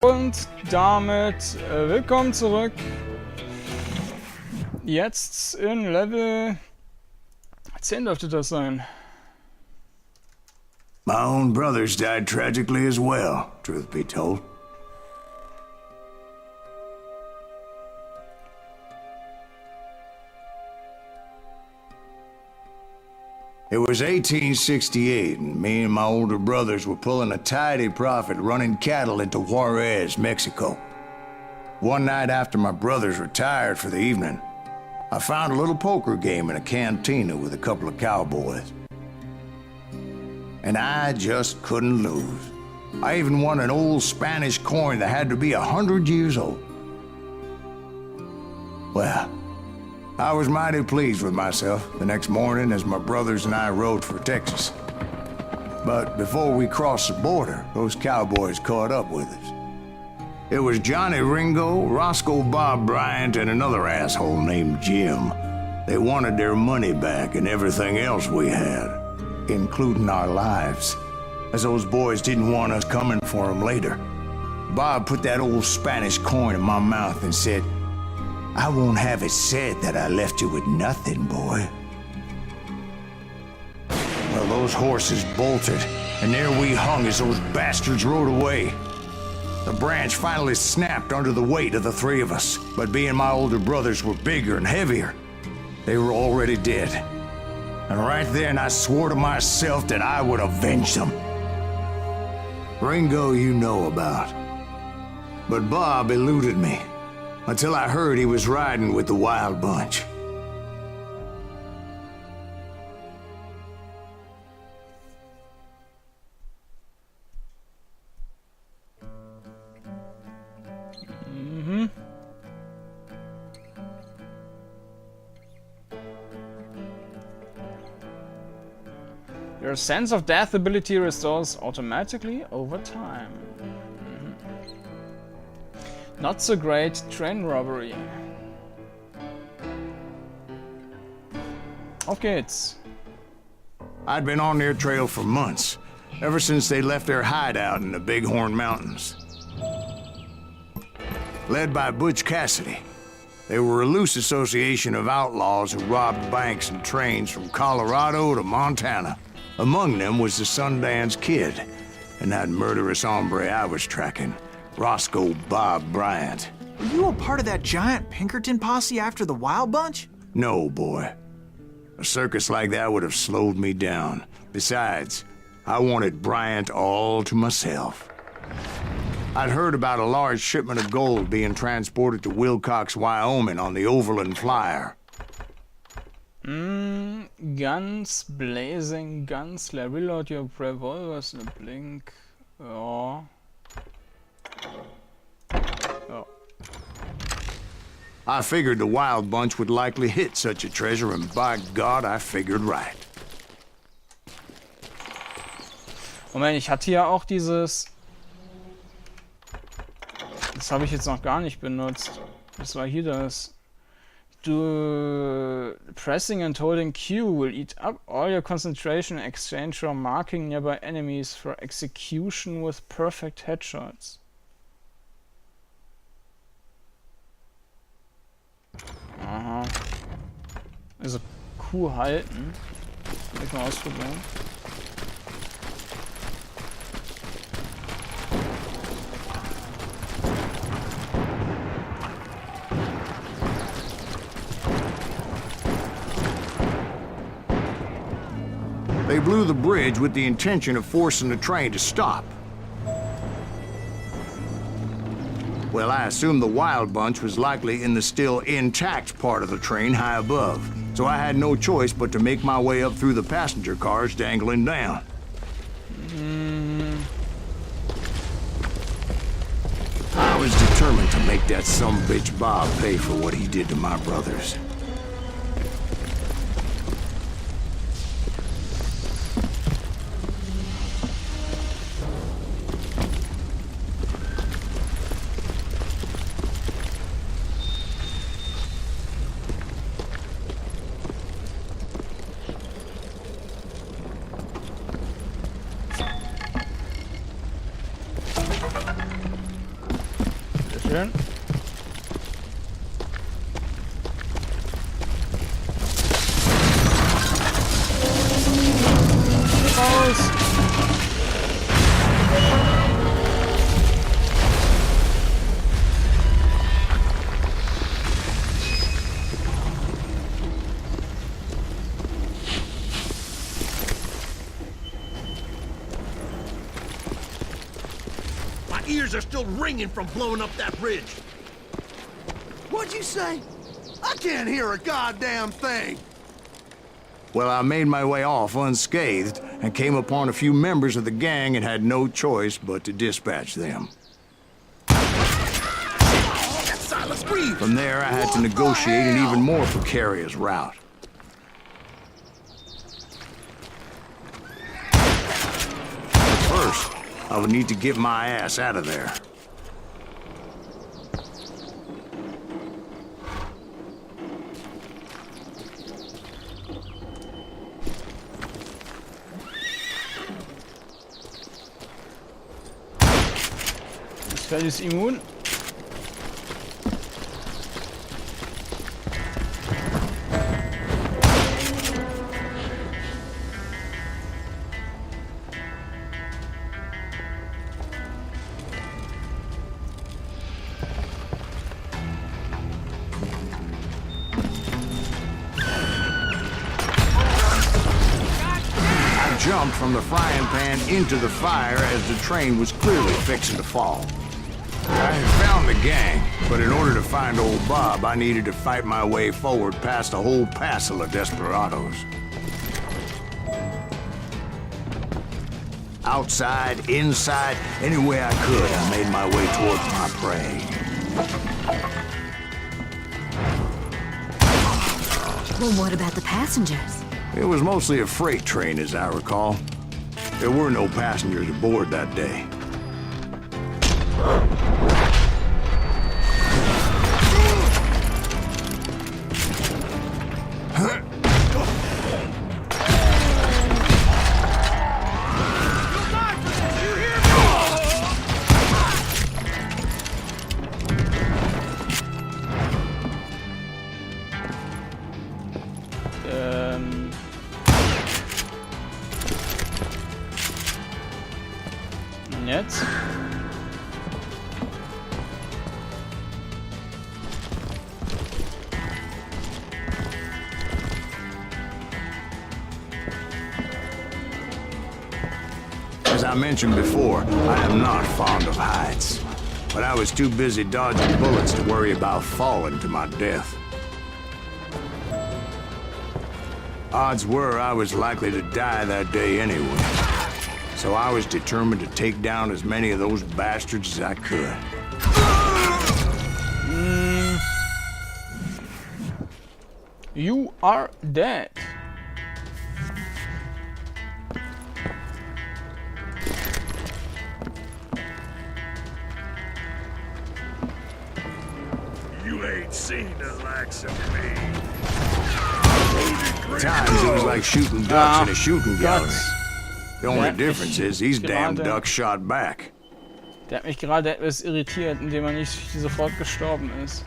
Und damit willkommen zurück. Jetzt in Level 10 dürfte das sein. My own brothers died tragically as well, truth be told. It was 1868, and me and my older brothers were pulling a tidy profit running cattle into Juarez, Mexico. One night after my brothers retired for the evening, I found a little poker game in a cantina with a couple of cowboys. And I just couldn't lose. I even won an old Spanish coin that had to be 100 years old. Well, I was mighty pleased with myself the next morning as my brothers and I rode for Texas. But before we crossed the border, those cowboys caught up with us. It was Johnny Ringo, Roscoe Bob Bryant, and another asshole named Jim. They wanted their money back and everything else we had, including our lives, as those boys didn't want us coming for them later. Bob put that old Spanish coin in my mouth and said, "I won't have it said that I left you with nothing, boy." Well, those horses bolted, and there we hung as those bastards rode away. The branch finally snapped under the weight of the three of us, but being my older brothers were bigger and heavier, they were already dead. And right then I swore to myself that I would avenge them. Ringo you know about. But Bob eluded me, until I heard he was riding with the Wild Bunch. Your sense of death ability restores automatically over time. Not so great train robbery. Auf geht's. I'd been on their trail for months, ever since they left their hideout in the Bighorn Mountains. Led by Butch Cassidy, they were a loose association of outlaws who robbed banks and trains from Colorado to Montana. Among them was the Sundance Kid, and that murderous hombre I was tracking, Roscoe Bob Bryant. Were you a part of that giant Pinkerton posse after the Wild Bunch? No, boy. A circus like that would have slowed me down. Besides, I wanted Bryant all to myself. I'd heard about a large shipment of gold being transported to Wilcox, Wyoming on the Overland Flyer. Guns, blazing guns, reload your revolvers in a blink. Ja. Ja. I figured the Wild Bunch would likely hit such a treasure, and by God, I figured right. Moment, ich hatte ja auch dieses... Das habe ich jetzt noch gar nicht benutzt. Das war hier das... Pressing and holding Q will eat up all your concentration in exchange for marking nearby enemies for execution with perfect headshots. Aha. Also Q halten. Kann ich mal ausprobieren. They blew the bridge with the intention of forcing the train to stop. Well, I assumed the Wild Bunch was likely in the still intact part of the train high above, so I had no choice but to make my way up through the passenger cars dangling down. I was determined to make that sumbitch Bob pay for what he did to my brothers. Schön. Raus! My ears are still ringing from blowing up that bridge. What'd you say? I can't hear a goddamn thing. Well, I made my way off unscathed and came upon a few members of the gang and had no choice but to dispatch them. That silence breathe. From there, I had to negotiate an even more precarious route. But first, I would need to get my ass out of there. Das Feld ist immun. Jumped from the frying pan into the fire as the train was clearly fixing to fall. I had found the gang, but in order to find old Bob, I needed to fight my way forward past a whole passel of desperados. Outside, inside, any way I could, I made my way towards my prey. Well, what about the passengers? It was mostly a freight train, as I recall. There were no passengers aboard that day. Jetzt. As I mentioned before, I am not fond of heights. But I was too busy dodging bullets to worry about falling to my death. Odds were I was likely to die that day anyway. So I was determined to take down as many of those bastards as I could. You are dead. You ain't seen the likes of me. At times it was like shooting ducks in a shooting gallery. Guts. The only Ja, difference is these damn gerade- ducks shot back. Der hat mich gerade etwas irritiert, indem er nicht sofort gestorben ist.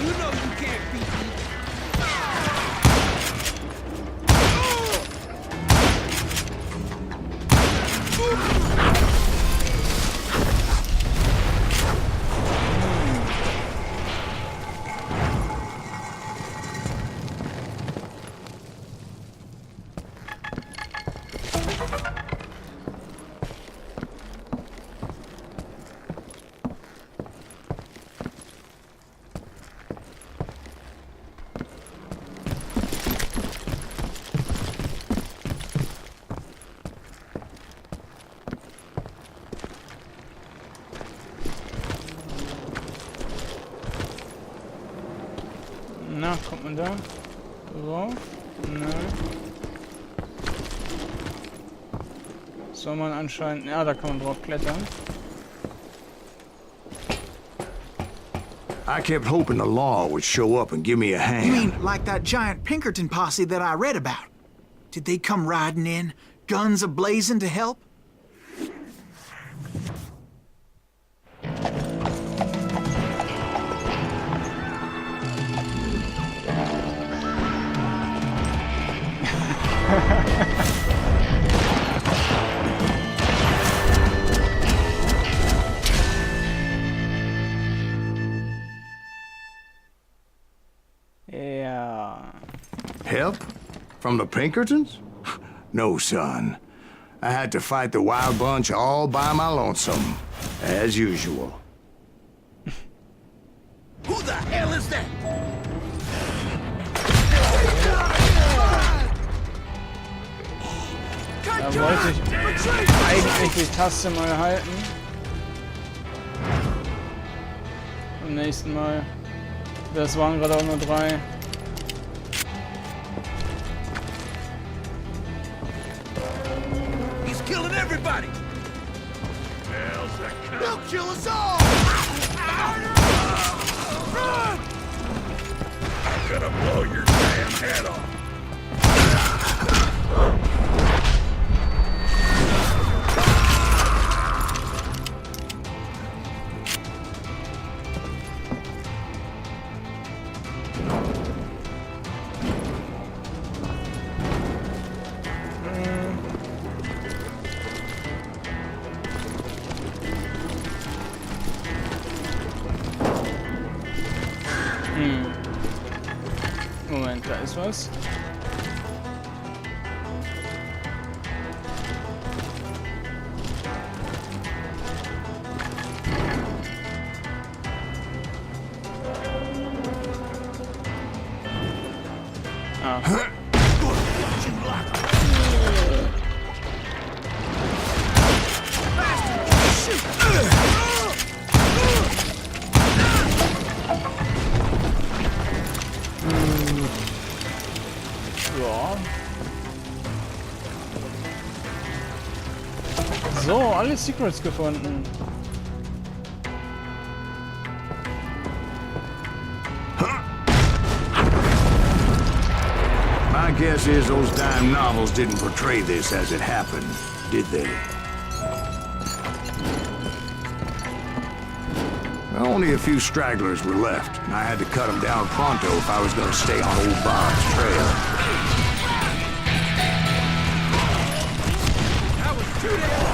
You know you can't beat me. Na, kommt man da drauf? Nein. Soll man anscheinend... Ja, da kann man drauf klettern. I kept hoping the law would show up and give me a You hand. mean like that giant Pinkerton posse that I read about? Did they come riding in, guns a-blazing to help? From the Pinkertons? No, son. I had to fight the Wild Bunch all by my lonesome, as usual. Who the hell is that? Da wollte ich eigentlich die Taste mal halten. Beim nächsten Mal. Das waren gerade auch nur 3. He's killing everybody. He'll kill us all! Run! I'm gonna blow your damn head off. Moment, da ist was. Ah. Ja. So, alle Secrets gefunden. My guess is those dime novels didn't portray this as it happened, did they? Only a few stragglers were left, and I had to cut them down pronto if I was going to stay on old Bob's trail. That was 2 days.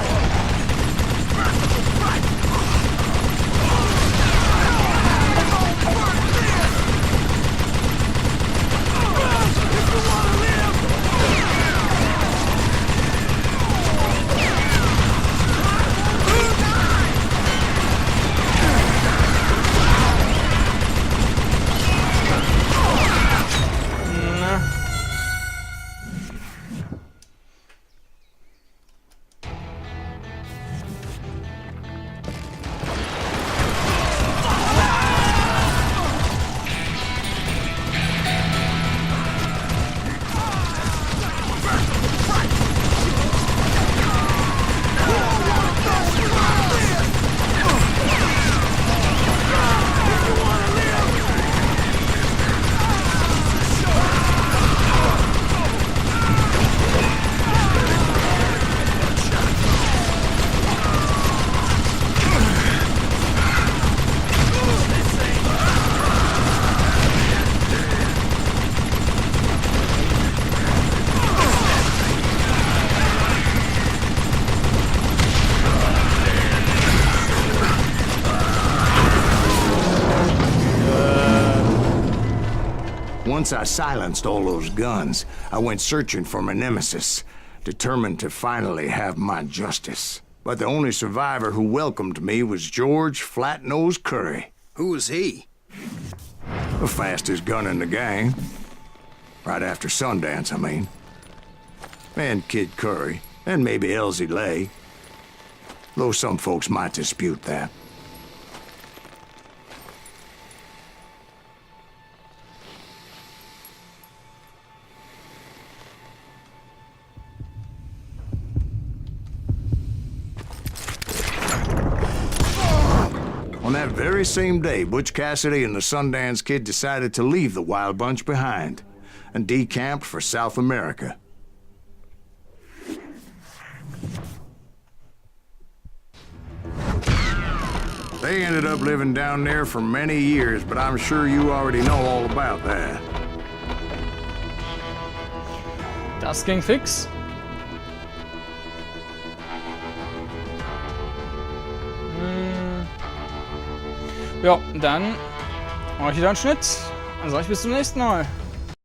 Once I silenced all those guns, I went searching for my nemesis, determined to finally have my justice. But the only survivor who welcomed me was George Flat-Nosed Curry. Who was he? The fastest gun in the gang. Right after Sundance, I mean. And Kid Curry, and maybe Elsie Lay. Though some folks might dispute that. On that very same day, Butch Cassidy and the Sundance Kid decided to leave the Wild Bunch behind and decamped for South America. They ended up living down there for many years, but I'm sure you already know all about that. Das ging fix. Ja, dann mache ich wieder einen Schnitt. Dann sage ich bis zum nächsten Mal.